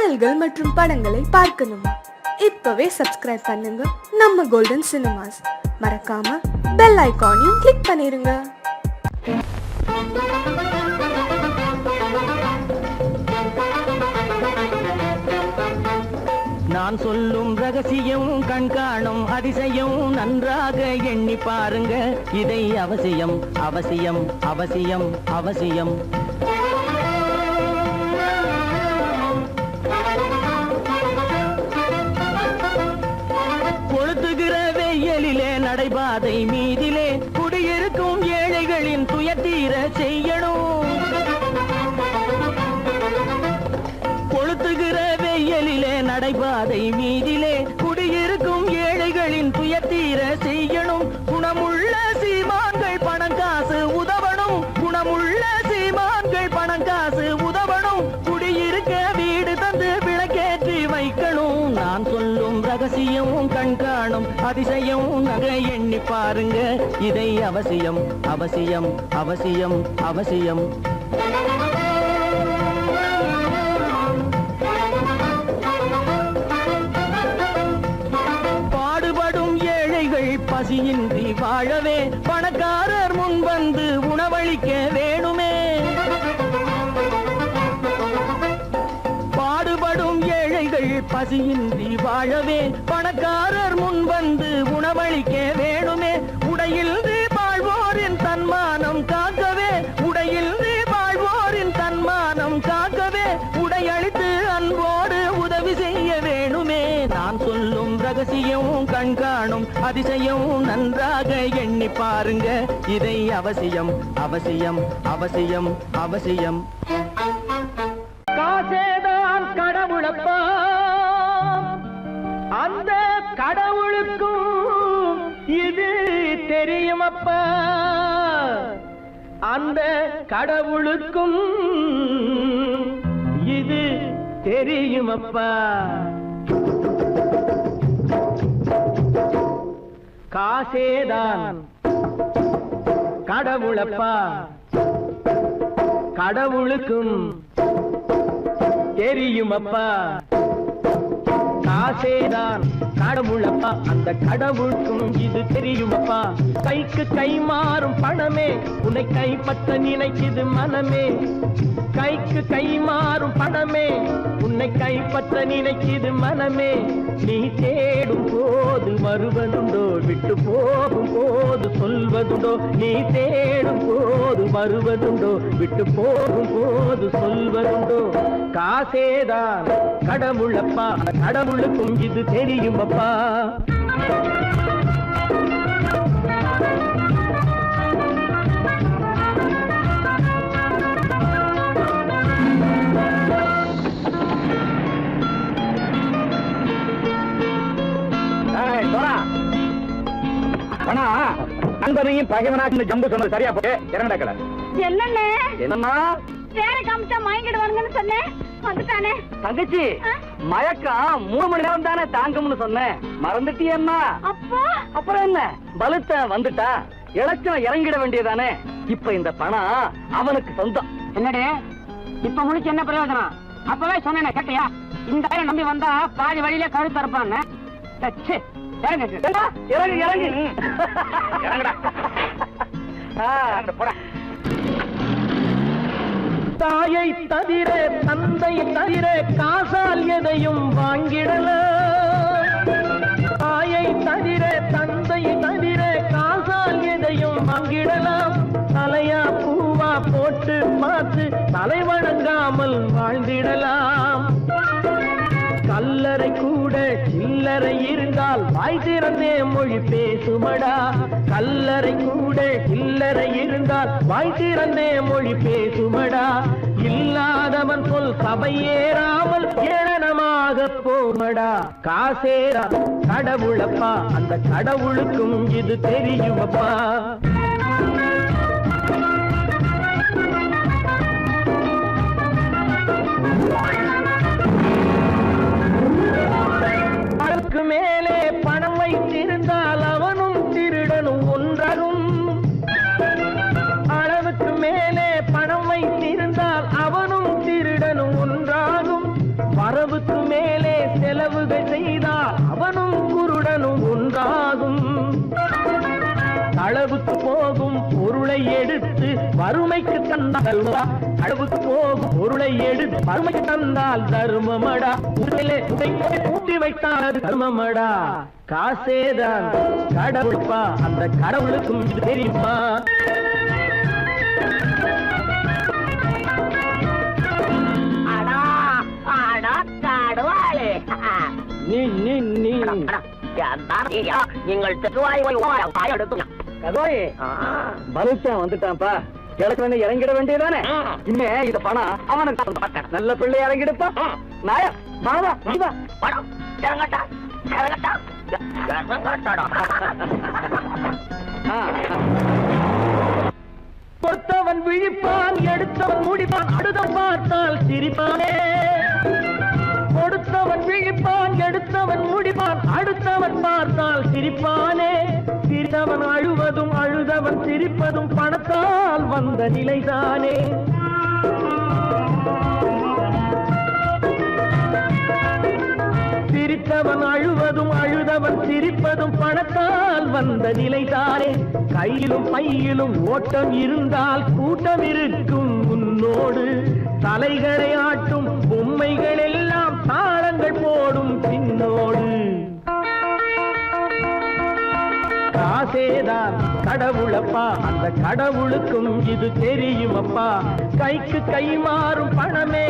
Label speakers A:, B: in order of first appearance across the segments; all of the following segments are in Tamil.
A: பாடல்கள் மற்றும் படங்களை பார்க்கணுமா? இப்பவே சப்ஸ்கிரைப் பண்ணுங்க நம்ம கோல்டன் சினிமாஸ். மறக்காம பெல் ஐகானையும் கிளிக் பண்ணிருங்க.
B: நான் சொல்லும் ரகசியம் கண்காணும் அதிசயம் நன்றாக எண்ணி பாருங்க. இதை அவசியம் அவசியம் அவசியம் அவசியம். கொளுத்துகிற வெயிலிலே நடைபாதை மீதிலே குடியிருக்கும் ஏழைகளின் துயத்தீர செய்யணும். கொளுத்துகிற வெயிலிலே நடைபாதை மீதிலே குடியிருக்கும் ஏழைகளின் துயத்தீர செய்யணும். குணமுள்ள சீமான்கள் பணம் காசு உதவணும். குணமுள்ள சீமான்கள் பணம் காசு உதவணும். குடியிருக்க வீடு தந்து விளக்கேற்றி வைக்கணும். நான் சொல்லும் ரகசியம் கண்காணும் அதிசயம் நகை எண்ணி பாருங்க. இதை அவசியம் அவசியம் அவசியம் அவசியம். பசியின்றி வாழவே பணக்காரர் முன் வந்து உணவளிக்க வேணுமே. பாடுபடும் ஏழைகள் பசியின்றி வாழவே பணக்காரர் முன் வந்து உணவளிக்க வேணுமே. உடையில் வாழ்வோரின் தன்மானம் காக்கவே, உடையில் வாழ்வோரின் தன்மானம் காக்கவே உடையளித்து அன்போடு உதவி செய்ய வேணுமே. நான் சொல்லும் ரகசியம் கண்காணும் அதிசயம் நன்றாக எண்ணி பாருங்க. இதை அவசியம் அவசியம் அவசியம் அவசியம். காசேதான் கடவுளப்பா, அந்த கடவுளுக்கும் இது தெரியுமப்பா. அந்த கடவுளுக்கும் இது தெரியுமப்பா. காசேதான் கடவுளப்பா, கடவுளுக்கும் தெரியுமப்பா. காசேதான் கடவுளப்பா, அந்த கடவுளுக்கும் இது தெரியுமப்பா. கைக்கு கை மாறும் பணமே உன்னை கைப்பற்ற நினைக்குது மனமே. கைக்கு கை மாறும் பணமே உன்னை கைப்பற்ற நினைக்குது மனமே. நீ தேடும் போது வருவதுண்டோ, விட்டு போகும் போது சொல்வதுண்டோ. நீ தேடும் போது வருவதுண்டோ, விட்டு போகும் போது சொல்வதுண்டோ. காசேதான் கடவுளப்பா, கடவுளுக்கும் இது தெரியுமப்பா. நண்பனையும் பகைவனாக்கு ஜம்பு சொன்னது சரியா போட்டு இறங்கடக்கல. என்னண்ணே என்னன்னா வேற காமிச்சா மயங்கிடு வாங்கன்னு சொன்னேன், வந்துட்டானே. தங்கச்சி மயக்கம் 3 மணி நேரம் தானே தாங்கும்னு சொன்னேன், மறந்துட்டியம்மா. அப்பா அப்புறம் என்ன, பலுத்த வந்துட்டா இலச்சம் இறங்கிட வேண்டியதானே. இப்ப இந்த பணம் அவனுக்கு சொந்தம். என்னடே இப்ப முடிச்சு என்ன பிரயோஜனம்? அப்பவே சொன்னேன் கேட்டியா? இந்த நம்பி வந்தா பாதி வழியில கழுத்து இருப்பான்னு. தாயை தவிர தந்தை தவிர காசால் எதையும் வாங்கிடலாம். தாயை தவிர தந்தை தவிர காசால் எதையும் வாங்கிடலாம். தலையா பூவா போட்டு பார்த்து தலை வணங்காமல் வாழ்ந்திடலாம். கல்லறை கூட சில்லறை இருந்தால் வாய் திறந்தே மொழி பேசுமடா. கல்லறை கூட சில்லறை இருந்தால் வாய் திறந்தே மொழி பேசுமடா. இல்லாதவன் சொல் சபையேறாமல் ஏளனமாக போமடா. காசேரா கடவுளப்பா, அந்த கடவுளுக்கும் இது தெரியுமப்பா. அளவுக்கு மேலே பணம் வைத்திருந்தால் அவனும் திருடனும் ஒன்றாகும். அளவுக்கு மேலே பணம் வைத்திருந்தால் அவனும் திருடனும் ஒன்றாகும்.
C: வரவுக்கு மேலே செலவுகள் செய்தால் அவனும் குருடனும் ஒன்றாகும். அளவுக்கு போகும் பொருளை எடுத்து வறுமைக்கு தந்தால் அளவுக்கு போகும் பொருளை எடுத்து வறுமைக்கு தந்தால் தர்மமடா. ஊட்டி வைத்தால் தர்மமடா. காசேதான் கடவுள்ப்பா, அந்த கடவுளுக்கும் தெரியுமா?
B: நீங்கள் வந்துட்டான்ப்பா. கிழக்கு இறங்கிட வேண்டியதானே? இனிமே இத பணம் அவனுக்கு நல்ல பிள்ளை இறங்கிடுப்பா. நாயா மாவா பணம் இறங்கட்டா இறங்கட்டா
C: கொடுத்தவன் விழிப்பான், எடுத்தவன் முடிப்பான், அடுத்தவன் பார்த்தால் சிரிப்பானே. கொடுத்தவன் விழிப்பான், எடுத்தவன் முடிப்பான், அடுத்தவன் பார்த்தால் சிரிப்பானே. சிரித்தவன் அழுவதும் அழுதவன் சிரிப்பதும் பணத்தால் வந்த நிலைதானே. சிரித்தவன் அழுவதும் அழுதவன் சிரிப்பதும் பணத்தால் வந்த நிலைதானே. கையிலும் பையிலும் ஓட்டம் இருந்தால் கூட்டம் இருக்கும் உன்னோடு. தலைகளை ஆட்டும் பொம்மைகள் எல்லாம் தாளங்கள் போடும் பின்னோடு. காசேதான் கடவுளப்பா, அந்த கடவுளுக்கும் இது தெரியுமப்பா. கைக்கு கை மாறும் பணமே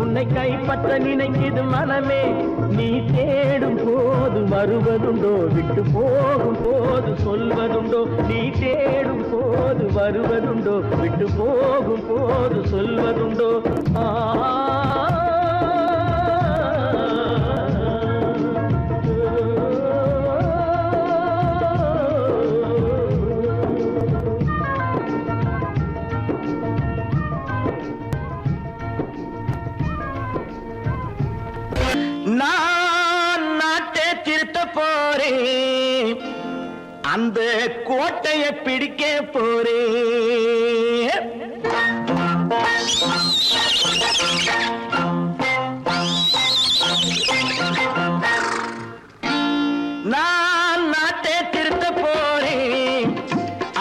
C: உன்னை கைப்பற்ற நினைக்குது மனமே. நீ தேடும் போது வருவதுண்டோ, விட்டு போகும் போது சொல்வதுண்டோ. நீ தேடும் போது வருவதுண்டோ, விட்டு போகும் போது சொல்வதுண்டோ. நான் நாட்டை திருத்த போறேன், அந்த கோட்டையை பிடிக்க போறேன். நான் நாட்டை திருத்த போறேன்,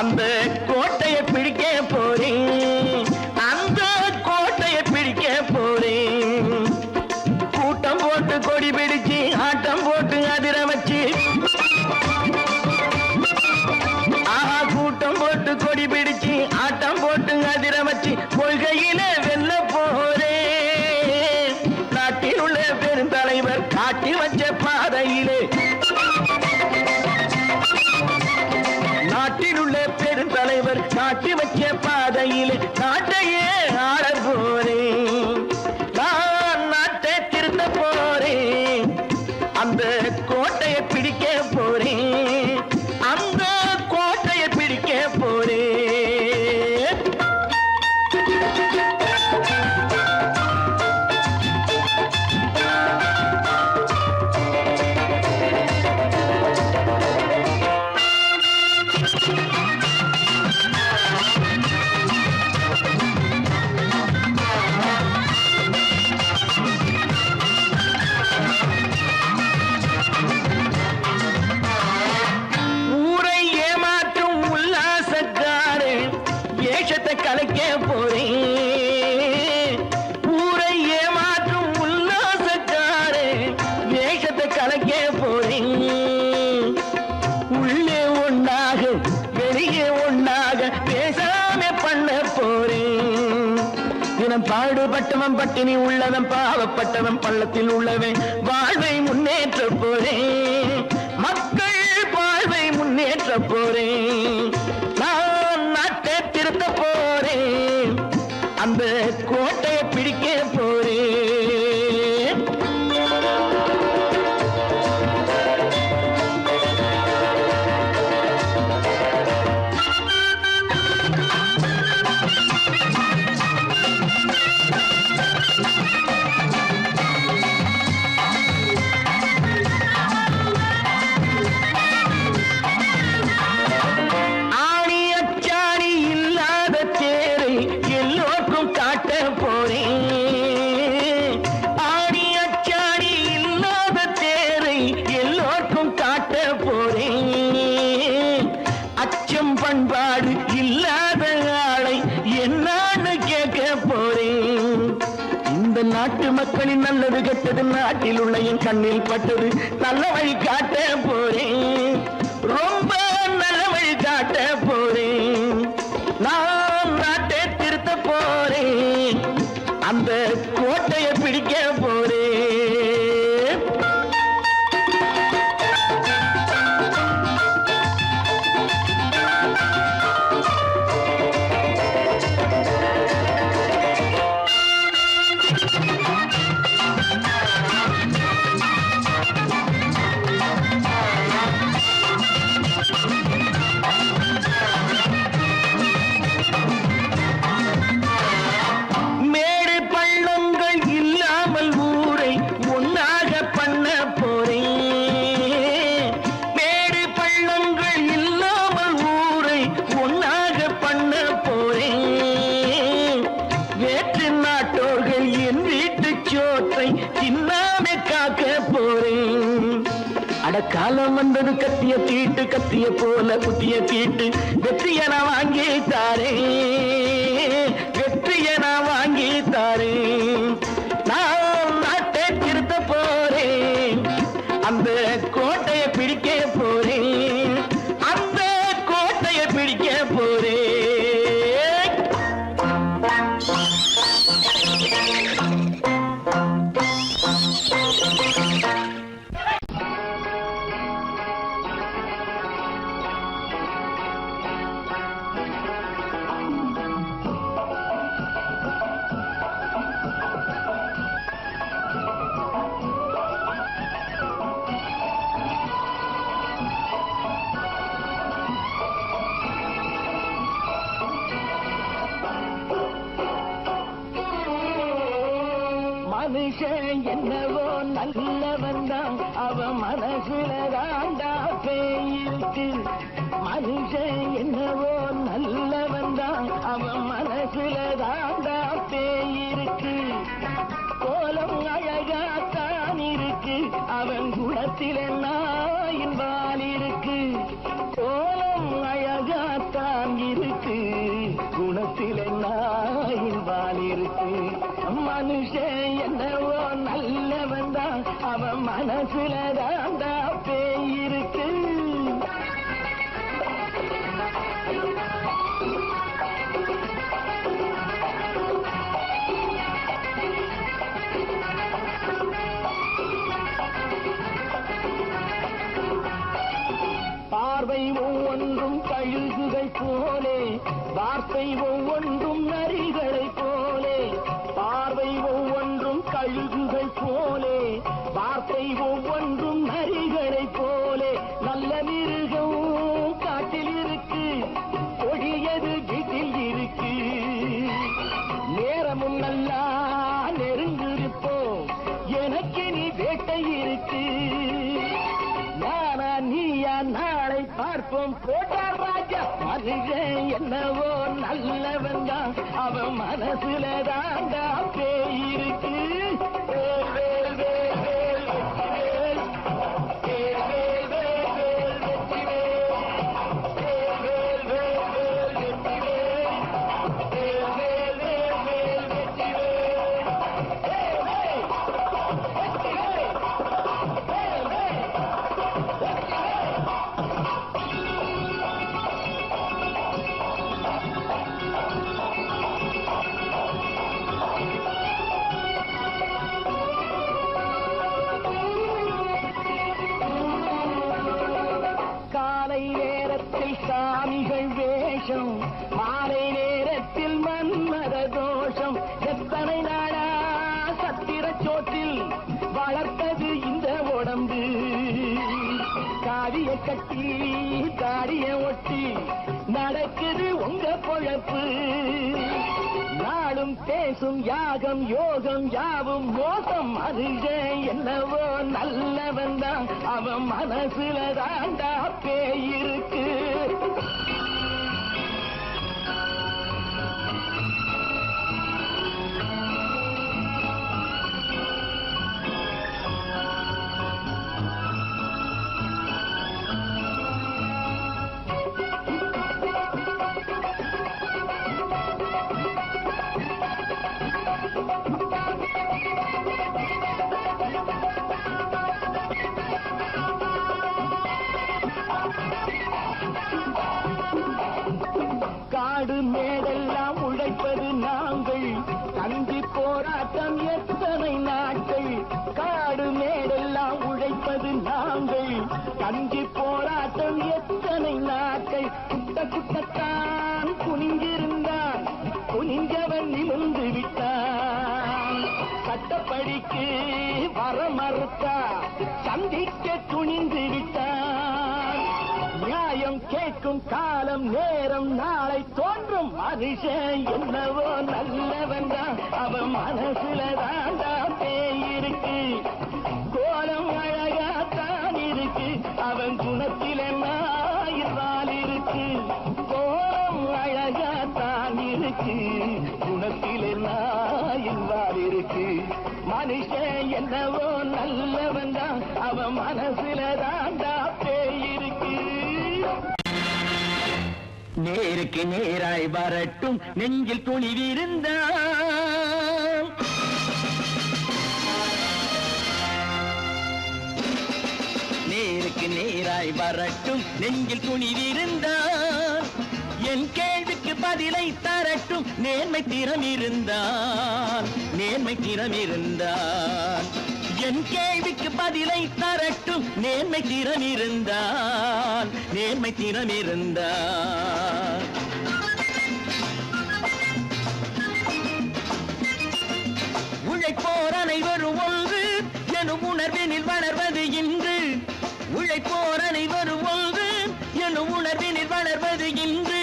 C: அந்த கோட்டையை பிடிக்க போறேன். அந்த கோட்டையை பிடிக்க போறேன். கூட்டம் போட்டு கொடி பிடிச்சு ஆட்டம் போட்டு அதிர வச்சு, கூட்டம் போட்டு கொடி பிடிச்சு ஆட்டம் போட்டு அதிர வச்சு கொள்கையில வெல்ல போறேன். நாட்டில் உள்ள பெருந்தலைவர் காட்டி வச்ச பாதையிலே, நாட்டில் உள்ள பெருந்தலைவர் காட்டி வச்ச பாதையிலே நாட்டையே ஆள போறேன். நான் நாட்டை திருத்த போறேன், அந்த கோட்டையை பிடிக்க போறேன். அந்த கோட்டையை பிடிக்க போறேன். ஊரை ஏமாற்றும் உல்லாசக்காரே ஏஷத்தை கலைக்க போறேன். ஊரை ஏமாற்றும் உல்லாசக்காரே வேஷத்தை கலைக்க போறேன். உள்ளே ஒன்னாக வெளியே ஒன்னாக பேசாம பண்ண போறேன். தினம் பாடுபட்டவன் பட்டினி உள்ளவன் பாவப்பட்டவன் பள்ளத்தில் உள்ளவன் வாழ்வை முன்னேற்ற போறேன். மக்கள் வாழ்வை முன்னேற்ற போறேன். நான் நாட்டை திருத்த போறேன், அந்த கோட்டையை பிடிக்க போறேன். பூக்களின் நல்லது கெட்டது நாட்டில் உள்ள என் கண்ணில் பட்டது நல்ல வழி காட்ட போறேன் ரொம்ப நல்ல வழி காட்ட போறேன் நான் நாட்டை திருத்த போறேன் அந்த கோட்டையை பிடிக்க போறேன் காலம் வந்தது கத்திய தீட்டு கத்திய போல குத்திய தீட்டு வெற்றிய நான் வாங்கி தாரேன் வெற்றிய நான் வாங்கி தாரேன் நான் நாட்டை திருத்த போறேன் அந்த கோட்டையை பிடிக்க போறேன் அந்த கோட்டையை பிடிக்க போறேன் மனுஷன் என்னவோ நல்லவன் தான் அவன் மனசுல தாண்டா பேயிருக்கு மனுஷன் என்னவோ நல்லவன் தான் அவன் மனசுல தாண்டா பேயிருக்கு கோலம் அழகாத்தான் இருக்கு அவன் குணத்தில நாயின் வால் இருக்கு கோலம் அழகாத்தான் இருக்கு குணத்தில நாயின் வால் இருக்கு மனுஷன் என்னவோ நல்லவன் தான் அவன் மனசுல தாண்டா பேயிருக்கு பார்வை ஒவ்வொன்றும் கழுகுகள் போலே வார்த்தை ஒவ்வொன்றும் நரிகளை போலே பார்வை ஒவ்வொன்றும் கழுகுகள் போலே வார்த்தை ஒவ்வொன்றும் நரிகளை போலே நல்ல மிருகம் காட்டில் இருக்கு கொடியது வீட்டில் இருக்கு நேரமும் நல்லா நெருங்கிருப்போம் எனக்கு நீ வேட்டை இருக்கு நானா நீயா நாளை பார்ப்போம் போட்டார் ராஜா மனுஷன் என்னவோ நல்லவன் தான் அவன் மனசுல தாண்டா பேயிருக்கு சாமிகள் வேஷம் மாலை நேரத்தில் மன்மத தோஷம் எத்தனை நாளா சத்திர சோற்றில் வளர்த்தது இந்த உடம்பு காவிய கட்டி தாடிய ஒட்டி நடக்குது உங்க பொழப்பு நாளும் பேசும் யாகம் யோகம் யாவும் மோசம் மனுஷன் என்னவோ நல்லவன் தான் அவன் மனசுல தாண்டா பேயிருக்கு காடு மேடெல்லாம் உழைப்பது நாங்கள் கஞ்சி போராட்டம் எத்தனை நாட்கள் குட்ட குட்டத்தான் குனிஞ்சிருந்தான் குனிஞ்சவன் நிமிர்ந்து விட்டான் சட்டப்படிக்கு வர மறுத்தா சந்திக்க துணிந்து விட்டான் நியாயம் கேட்கும் காலம் நேரம் நாளை தோன்றும் மனுஷன் என்னவோ நல்லவன் தான் அவன் மனசுல தாண்டா பேயிருக்கு கோலம் அழகாத்தான் இருக்கு அவன் குணத்தில நாயிரால் இருக்கு கோலம் அழகாத்தான் இருக்கு குணத்தில நாயிரால் இருக்கு மனுஷன் என்னவோ நல்லவன் தான் அவன் மனசுல தாண்டா பேயிருக்கு நேருக்கு நேராய் வரட்டும் நெஞ்சில் துணிவிருந்தான் நேருக்கு நேராய் வரட்டும் நெஞ்சில் துணிவிருந்தான் என் கேள்விக்கு பதிலை தரட்டும் நேர்மை திறம் இருந்தான் நேர்மை திறம் இருந்தான் என் கேள்விக்கு பதிலை தரட்டும் நேர்மை திறம் இருந்தான் நேர்மை திறம் இருந்தான் உழைப்போர் அனைவரும் ஒன்று எனும் உணர்வினில் வளர்வது இன்று உழைப்போர் அனைவரும் ஒன்று எனும் உணர்வினில் வளர்வது இன்று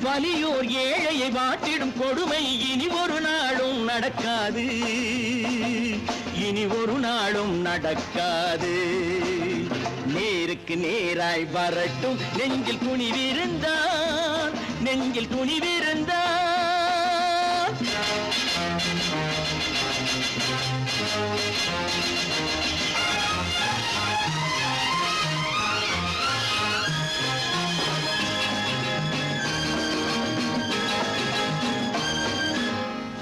C: வலியோர் ஏழையை வாட்டிடும் கொடுமை இனி ஒரு நாளும் நடக்காது இனி ஒரு நாளும் நடக்காது நேருக்கு நேராய் வரட்டும் நெஞ்சில் துணிவிருந்தான் நெஞ்சில் துணிவிருந்தான்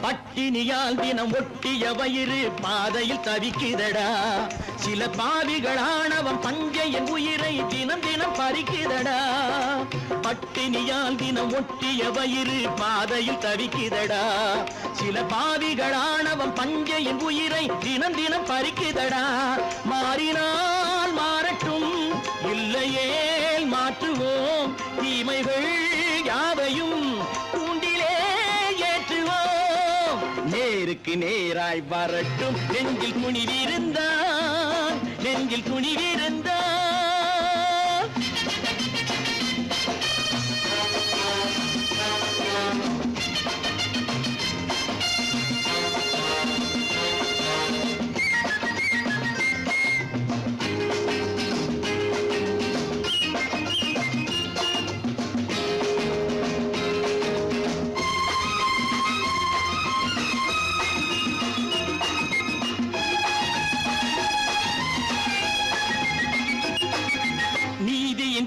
C: பட்டினியால் தினம் ஒட்டிய வயிறு பாதையில் தவிக்குதடா சில பாவிகளானவன் பஞ்சையின் உயிரை தினம் தினம் பறிக்குதடா பட்டினியால் தினம் ஒட்டிய வயிறு பாதையில் தவிக்குதடா சில பாவிகளானவன் பஞ்சையின் உயிரை தினம் தினம் பறிக்குதடா மாறினால் மாறட்டும் இல்லையே மாற்றுவோம் தீமைகள் யாவையும் கூண்டிலே ஏற்றுவோம் நேருக்கு நேராய் வரட்டும் நெஞ்சில் துணிவிருந்தான் நெஞ்சில் துணிவிருந்தான்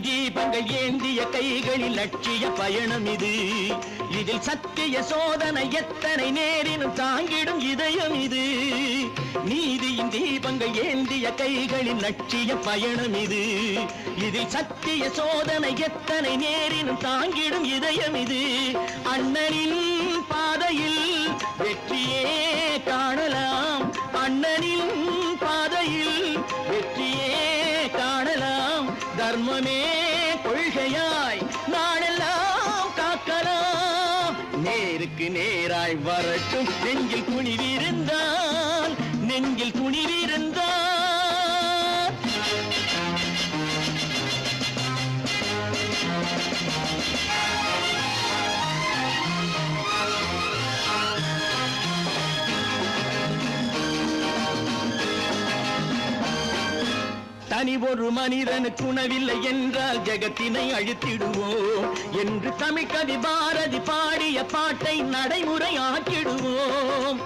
C: தீபங்கள் ஏந்திய கைகளில் லட்சிய பயணம் இது இதில் சத்திய சோதனை எத்தனை நேரினும் தாங்கிடும் இதயம் இது நீதியின் தீபங்கள் ஏந்திய கைகளில் லட்சிய பயணம் இது இதில் சத்திய சோதனை எத்தனை நேரினும் தாங்கிடும் இதயம் இது அண்ணனின் பாதையில் வெற்றியே காணலாம் அண்ணனின் பாதையில் வெற்றியே காணலாம் தர்மமே கொள்கையாய் நாடெல்லாம் காக்கலாம் நேருக்கு நேராய் வரட்டும் நெஞ்சில் துணிவிருந்தான் நெஞ்சில் துணிவிருந்தான் தனி ஒரு மனிதனுக்கு உணவில்லை என்றால் ஜெகத்தினை அழித்திடுவோம் என்று தமிழ் கவி பாரதி பாடிய பாட்டை நடைமுறையாக்கிடுவோம்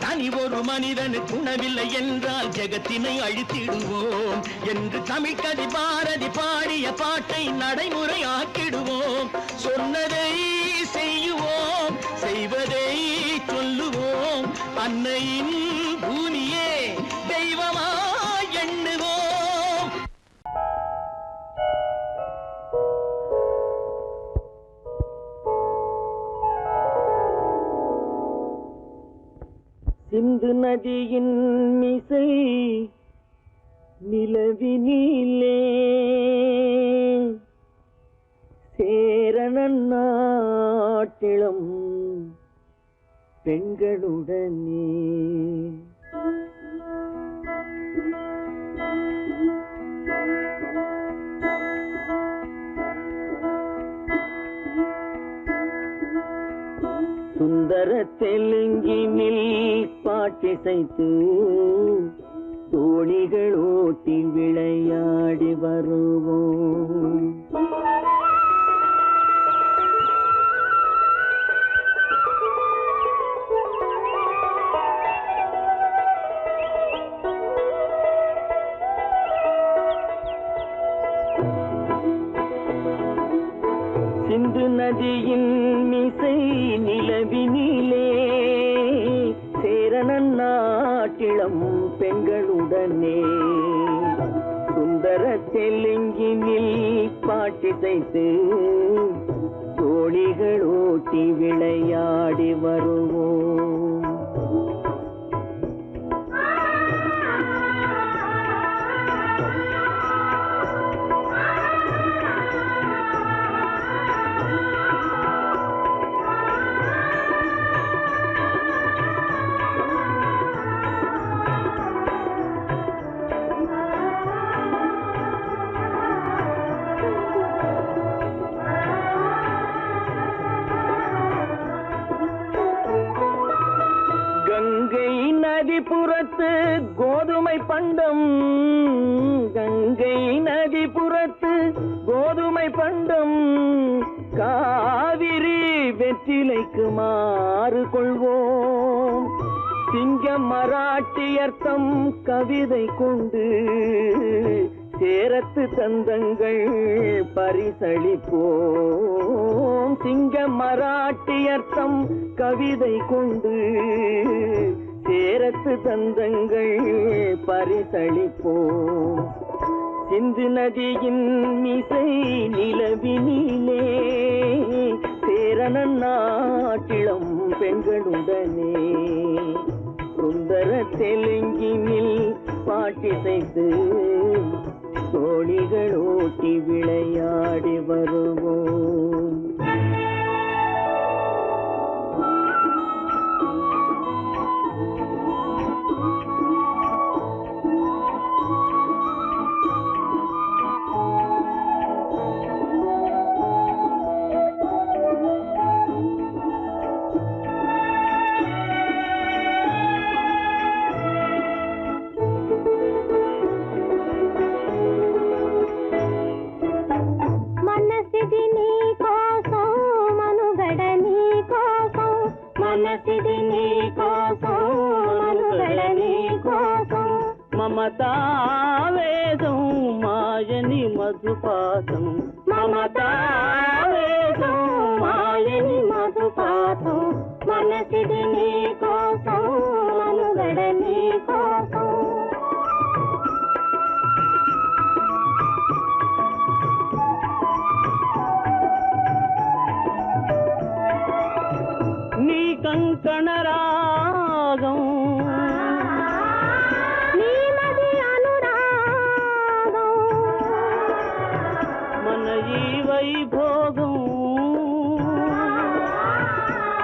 C: தனி ஒரு மனிதனுக்கு உணவில்லை என்றால் ஜெகத்தினை அழித்திடுவோம் என்று தமிழ் கவி பாரதி பாடிய பாட்டை நடைமுறையாக்கிடுவோம் சொன்னதை செய்யுவோம் செய்வதை சொல்லுவோம் அன்னையின் பூமியே தெய்வமா எண்ணுவோம் சிந்து நதியின் மிசை நிலவினிலே சேரணன் நாட்டிலும் பெண்களுடனே சுந்தர தெலுங்கினில் பாட்டிசைத்து தோணிகள் ஓட்டி விளையாடி வருவோம். சிந்து நதியின் மிசை நிலவினிலே சேரணன் நாட்டிளம் பெண்களுடனே சுந்தர தெலுங்கினில் பாட்டிசைத்து தோணிகள் ஓட்டி விளையாடி வருவோம். நதிபுறத்து கோதுமை பண்டம் கங்கை நதிபுறத்து கோதுமை பண்டம் காவிரி வெற்றிலைக்கு மாறு கொள்வோம். சிங்கம் மராட்டியர்த்தம் கவிதை கொண்டு சேரத்து தந்தங்கள் பரிசளிப்போம். சிங்கம் மராட்டியர்த்தம் கவிதை கொண்டு சேரத்து தந்தங்கள் பரிசளிப்போம். சிந்து நதியின் மிசை நிலவினிலே சேரணன் நாட்டிளம் பெண்களுடனே சுந்தர தெலுங்கினில் பாட்டிசைத்து தோணிகள் ஓட்டி விளையாடி வருவோம். మమతావేదం మాయని మధుపాతం మమతావేదం మాయని మధుపాతం మనసిది నీ కోసం మనుగడ నీ కోసం నీ కంకణ రాగం వైభోగం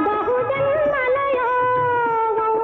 C: బహుజన్మల యోగం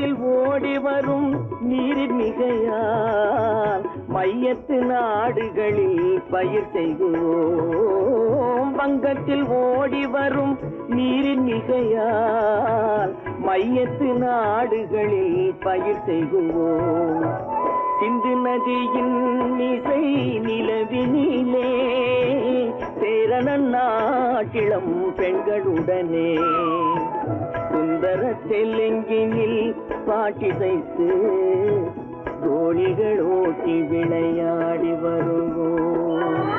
C: வங்கத்தில் ஓடி வரும் நீரின் மிகையால் மையத்து நாடுகளில் பயிர் செய்கிறோம். வங்கத்தில் ஓடி வரும் நீரின் மிகையால் மையத்து நாடுகளில் பயிர் செய்கிறோம். சிந்து நதியின் இசை நிலவினிலே சேரணன் நாட்டிளம் பெண்களுடனே சுந்தர தெலுங்கினில் பாட்டிசைத்து தோணிகள் ஓட்டி விளையாடி வருவோம்.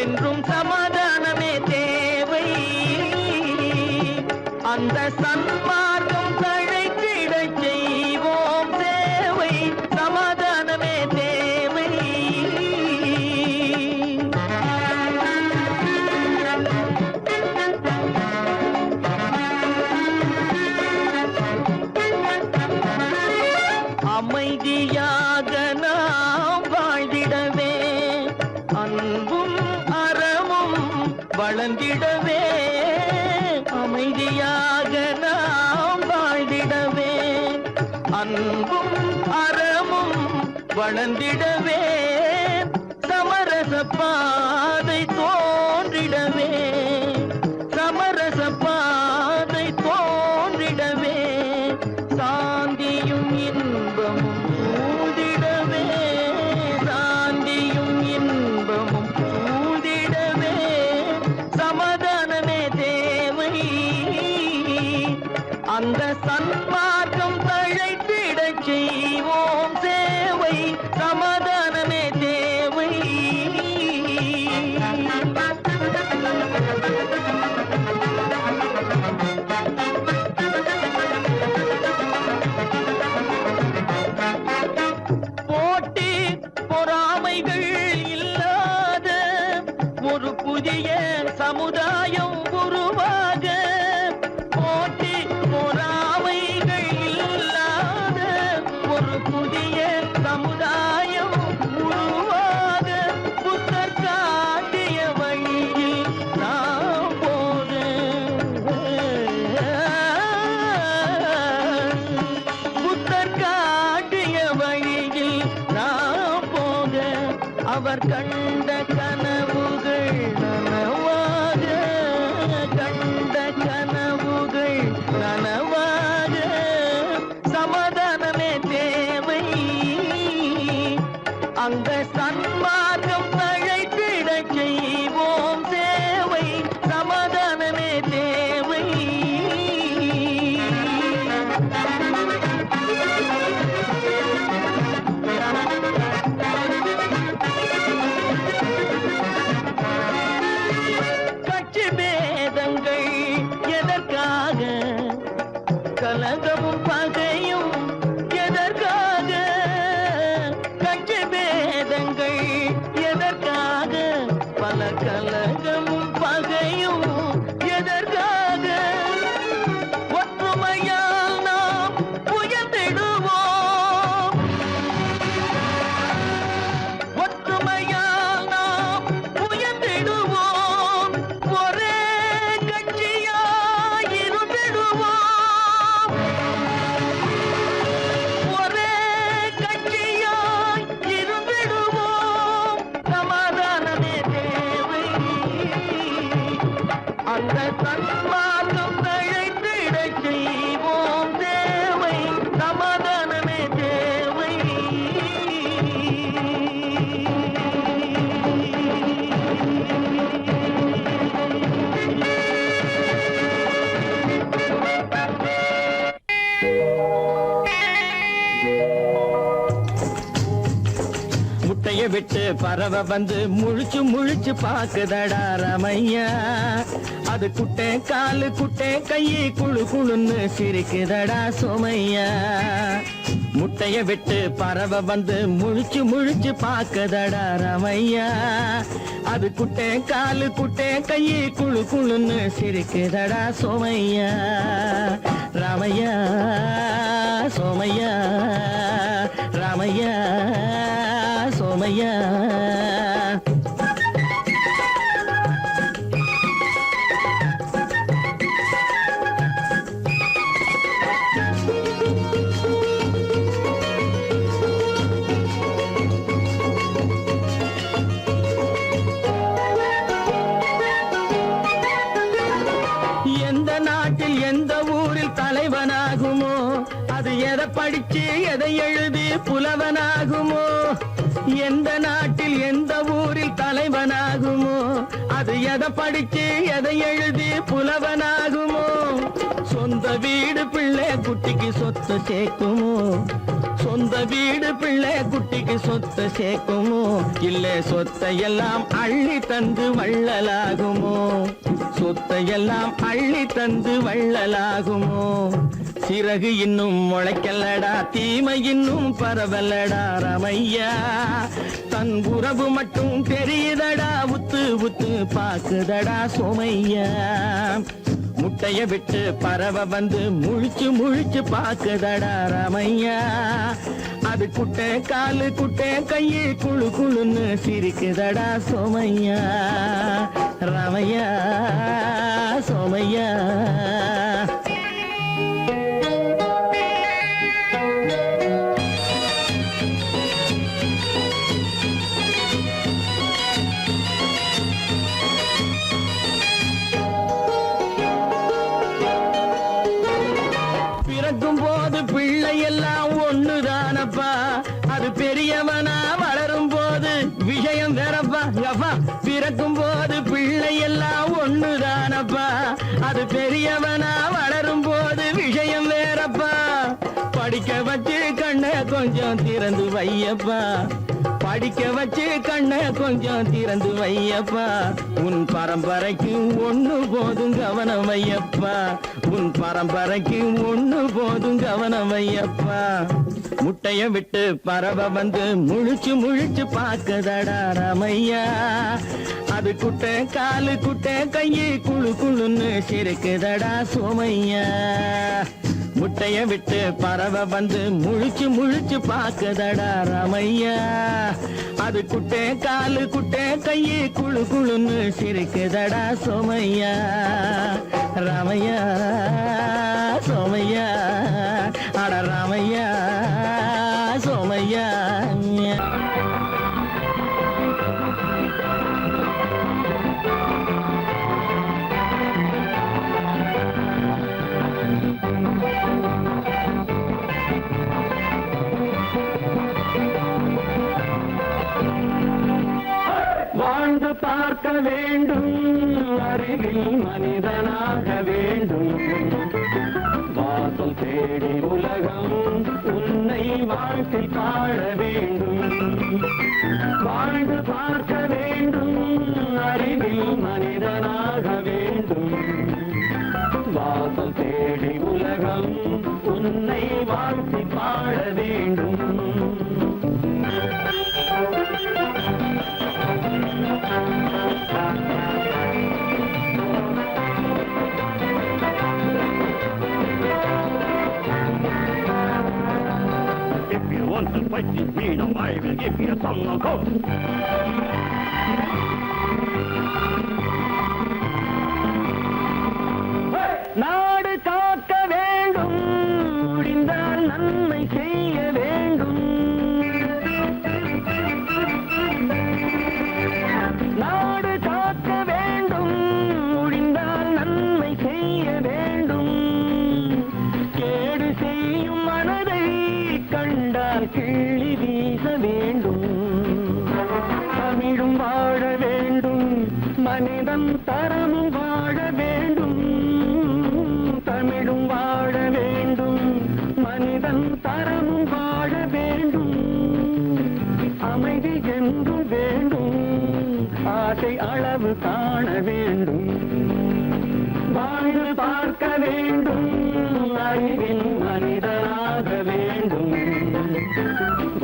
C: என்றும் சமாதானமே தேவை. அந்த சன்மார்க்கம் தழைத்திடச் செய்வோம் சேவை. சமாதானமே தேவை. அமைதியாக நாம் வாழ்ந்திடவே அன்பும் அறமும் வளர்ந்திடவே. அமைதியாக நாம் வாழ்ந்திடவே அன்பும் அறமும் வளர்ந்திடவே. சமரச பாதை தோன்றிடவே. சமரச பாதை தோன்றிடவே. சாந்தியும் இன்பமும் சூழ்ந்திடவே. சாந்தியும் இன்பமும் சூழ்ந்திடவே. சமாதானமே தேவை. அந்த சன்மார்க்கம் தழைத்திடச் செய்வோம் சேவை. சமாதானமே தேவை. போட்டி பொறாமைகள் இல்லாத ஒரு புதிய சமுதாயம் உருவாக. போட்டி பொறாமைகள் இல்லாத ஒரு புதிய சமுதாயம் உருவாக. புத்தர் காட்டிய வழியில் நாம் போக. புத்தர் காட்டிய வழியில் நாம் போக. அவர் கண்ட கனவுகள் நனவாக. கண்ட கனவுகள் நனவாக. சமாதானமே தேவை. அந்த சன்மார்க்கம் தழைத்திடச் செய்வோம் சேவை. சமாதானமே தேவை. முட்டைய விட்டு பறவை வந்து முழிச்சு முழிச்சு பாக்குதடா ரமையா. அது குட்டை காலு குட்டை கையை குழு குழுன்னு சிரிக்குதடா சோமையா. முட்டைய விட்டு பறவை வந்து முழிச்சு முழிச்சு பாக்குதடா ரமையா. அது குட்டை காலு குட்டை கையை குழு குழுன்னு சிரிக்குதடா சோமையா. ராமையா சோமையா ராமையா சோமையா. எந்த நாட்டில் எந்த ஊரில் தலைவனாகுமோ, அது எதை படிச்சு எதை எழுதி புலவனாகுமோ. எந்த நாட்டில் எந்த ஊரில் தலைவனாகுமோ, அது எதை படிச்சு எதை எழுதி புலவனாகுமோ. சொந்த வீடு பிள்ளை குட்டிக்கு சொத்து சேர்க்குமோ, சொந்த வீடு பிள்ளை குட்டிக்கு சொத்து சேர்க்குமோ. இல்ல சொத்தை எல்லாம் அள்ளி தந்து வள்ளலாகுமோ, சொத்தை எல்லாம் அள்ளி தந்து வள்ளலாகுமோ. சிறகு இன்னும் முளைக்கல்லடா, தீமை இன்னும் பரவலடா ரமையா. தன் உறவு மட்டும் தெரியுதடா, உத்து உத்து பாக்குதடா சோமையா. முட்டைய விட்டு பறவை வந்து முழிச்சு முழிச்சு பாக்குதடா ரமையா. அது குட்டை காலு குட்டை கையை குழு குழுன்னு சிரிக்குதடா சோமையா. ரமையா சோமையா. பிறக்கும் போது பிள்ளை எல்லாம் ஒண்ணுதானப்பா, அது பெரியவனா வளரும் போது விஷயம் வேறப்பா. அப்பா பிறக்கும் போது பிள்ளை எல்லாம் ஒண்ணுதானப்பா, அது பெரியவனா வளரும் போது விஷயம் வேறப்பா. படிக்க வச்சு கண்ணை கொஞ்சம் திறந்து வையப்பா, படிக்க வச்சு கண்ணை கொஞ்சம் திறந்து வையப்பா. உன் பரம்பரைக்கு ஒண்ணு போதும் கவனம் வையப்பா, உன் பரம்பரைக்கு ஒண்ணு போதும் கவனம் வையப்பா. முட்டைய விட்டு பறவை வந்து முழிச்சு முழிச்சு பாக்குதடா ரமையா. அது குட்டை காலு குட்டை கையை குழு குழுன்னு சிரிக்குதடா சோமையா. முட்டைய விட்டு பறவை வந்து முழிச்சு முழிச்சு பாக்குதடா ரமையா. அது குட்டை காலு குட்டை கையை குழு குழுன்னு சிரிக்குதடா சோமையா. ரமையா சோமையா. அட ரமையா சோமையா. வாழ்ந்து பார்க்க வேண்டும், அறிவில் மனிதனாக வேண்டும். வாசல் தேடி உலகம் உன்னை வாழ்க்கை பாட வேண்டும். வாழ்ந்து பார்க்க வேண்டும், அறிவில் மனிதனாக வேண்டும். வாசல் தேடி உலகம் உன்னை வாழ்க்கை பாட வேண்டும். If you want to fight this freedom, I will give you a song of hope. நாடு காக்க வேண்டும், முடிந்தால் நன்மை செய்ய வேண்டும். நாடு காக்க வேண்டும், முடிந்தால் நன்மை செய்ய வேண்டும். கேடு செய்யும் மனதை கண்டால் கிள்ளி வீச வேண்டும். தமிழும் வாழ வேண்டும், மனிதன் தரமும் வாழ வேண்டும். தமிழும் வாழ வேண்டும், மனிதன் தரமும் வாழ வேண்டும். அமைதி என்ற காண வேண்டும், வாழ்ந்து பார்க்க வேண்டும், அறிவின் மனிதனாக வேண்டும்.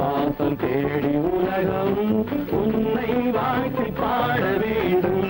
C: வாசம் தேடி உலகம் உன்னை வாழ்த்தி பாட வேண்டும்.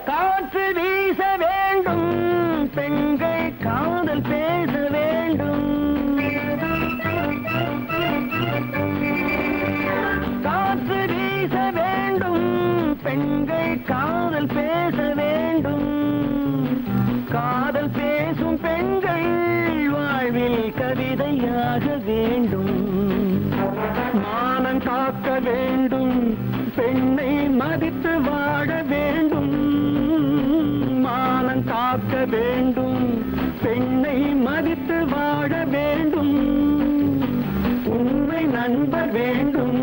C: காற்று வீச வேண்டும், பெண்கள் காதல் பேச வேண்டும். காற்று வீச வேண்டும், பெண்கள் காதல் பேச வேண்டும். காதல் பேசும் பெண்கள் வாழ்வில் கவிதையாக வேண்டும். மானம் காக்க வேண்டும், பெண்ணை மதித்து வாழ வேண்டும். மானம் காக்க வேண்டும், பெண்ணை மதித்து வாழ வேண்டும். உண்மை நண்பர் வேண்டும்,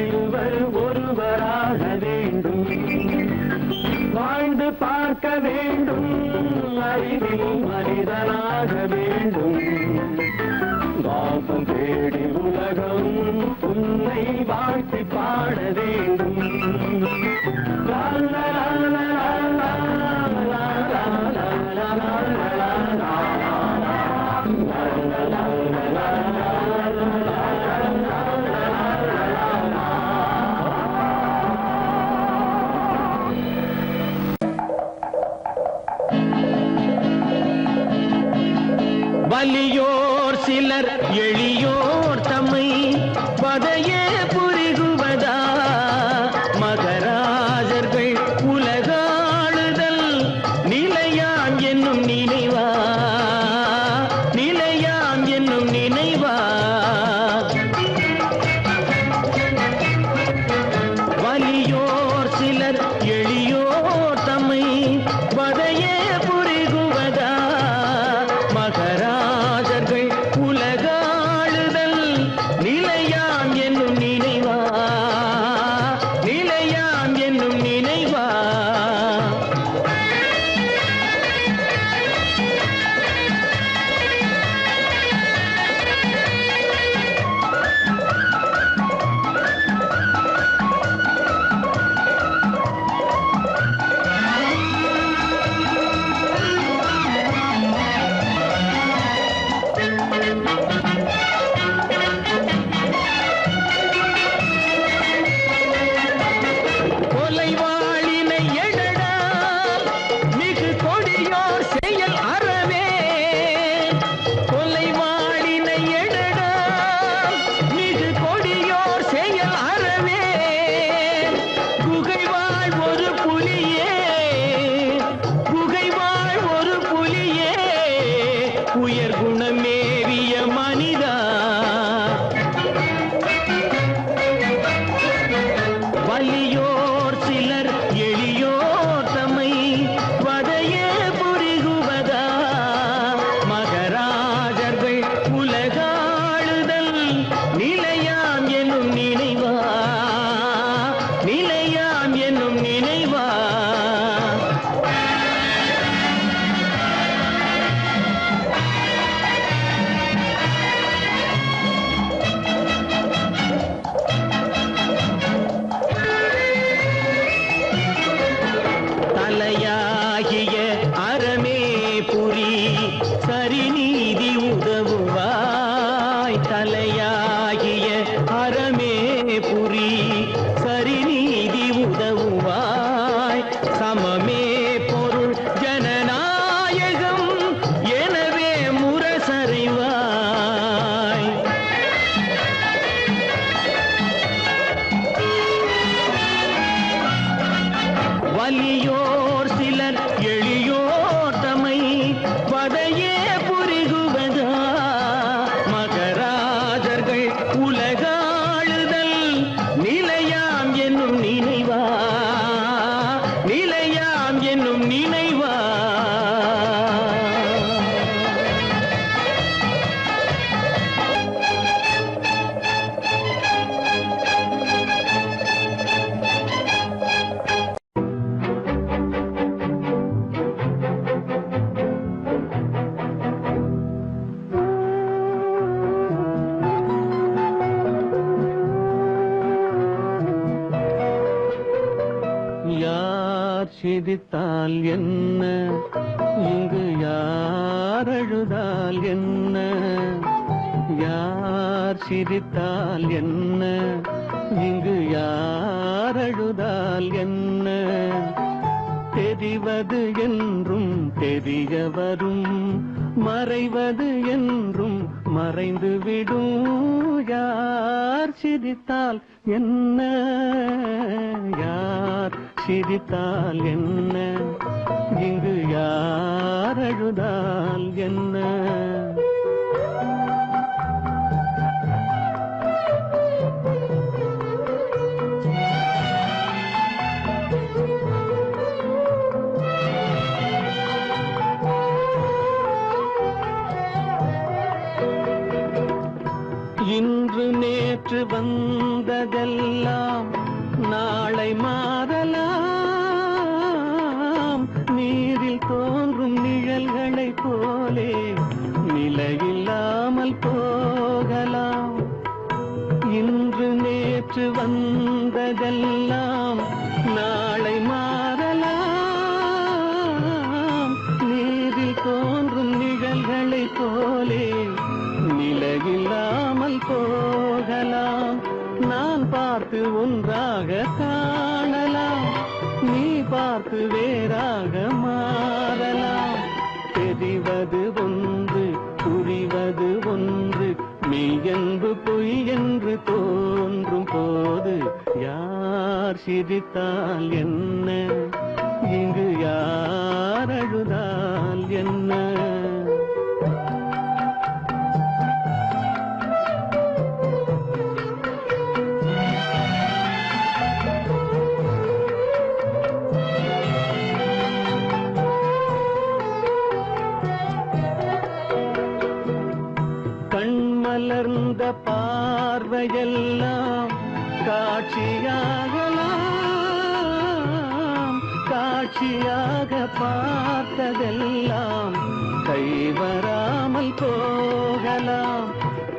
C: இருவர் ஒருவராக வேண்டும். வாழ்ந்து பார்க்க வேண்டும், அறிவில் மனிதனாக வேண்டும். வாசம் தேடி உலகம் உன்னை வாழ்த்தி பாட வேண்டும். லா லா லா லா லா லா லா லா லா லா. வலியோர் சிலர் எளியோர் தம்மை பதையே புரிகுவதா. மகராஜர்கள் உலகாளுதல் நிலையாம் என்னும் நினைவா, நிலையாம் என்னும் நினைவா. வலியோர் சிலர் எளியோர் தம்மை பதையே புரிகுவதா. மகராஜர்கள் உலகாளுதல் நிலையாம் என்னும் நினைவா, நிலையாம் என்னும் நினைவா. கொலைவாளினை எழடா, மிகு கொடியோர் செயல் அறவே. கொலைவாளினை எழடா, மிகு கொடியோர் செயல் அறவே. குகைவாழ் ஒரு புலியே, குகைவாழ் ஒரு புலியே, உயர் குணமேவிய மனிதா. வலியோர் சிலர் எளியோர் தம்மை வதையே புரிகுவதா. மகராஜர்கள் உலகாளுதல் நிலையாம் என்னும் நினைவா, நிலையாம் என்னும் நினைவா. தலையாகிய அறமே புரி, சரிநீதி உதவுவாய். தலையாகிய அறமே புரி, சரிநீதி உதவுவாய். சமமே பொருள் ஜனநாயகம் எனவே முரசறைவாய். வலியோர் சிலர் எளியோர் தம்மை பதையே புரிகுவதா. மகராஜர்கள் உலகாளுதல் நிலையாம் என்னும் நினைவா, நிலையாம் என்னும் நினைவா. சிரித்தால் என்ன, இங்கு யார் அழுதால் என்ன, யார் சிரித்தால் என்ன, இங்கு யார் அழுதால் என்ன, தெரிவது என்றும் தெரிய வரும், மறைவது என்றும் மறைந்துவிடும், யார் சிரித்தால் என்ன, யார் சிரித்தால் என்ன, இங்கு யார் அழுதால் என்ன. இன்று நேற்று வந்ததெல்லாம் நாளை மாறலாம், நீரில் தோன்றும் நிழல்களைப் போலே நிலையில்லாமல் போகலாம். இன்று நேற்று வந்ததெல்லாம் நாளை மாறலாம், நீரில் தோன்றும் நிழல்களைப் போலே நிலையில்லாமல் போகலாம். நான் பார்த்து ஒன்றாக காணலாம், நீ பார்த்து வேறாக மாறலாம். தெரிவது ஒன்று, புரிவது ஒன்று, மெய்யென்பு பொய் என்று தோன்றும் போது யார் சிரித்தால் என்ன, இங்கு யார் அழுதால் என்ன. கண்மலர்ந்த பார்வையெல்லாம் காட்சியாகலாம், காட்சியாக பார்த்ததெல்லாம் கைவராமல் போகலாம்.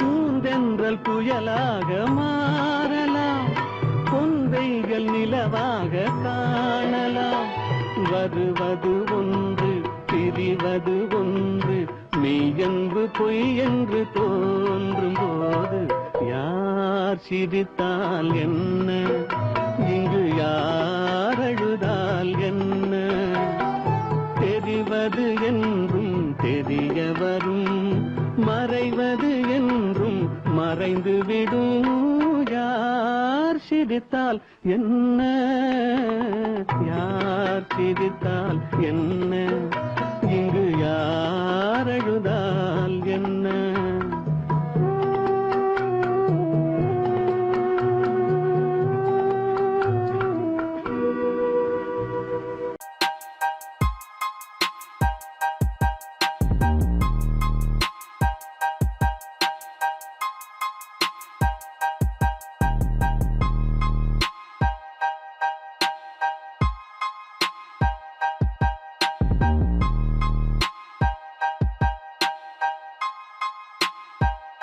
C: பூந்தென்றல் புயலாக மாறலாம், பொந்தைகள் நிலவாக காணலாம். வருவது ஒன்று, பிரிவது ஒன்று, மெய்யென்பு பொய் என்று தோன்றும் போது யார் சிரித்தால் என்ன, இங்கு யார் அழுதால் என்ன. தெரிவது என்றும் தெரிய வரும், மறைவது என்றும் மறைந்துவிடும், யார் சிரித்தால் என்ன, யார் சிரித்தால் என்ன, இங்கு யார் அழுதால் என்ன.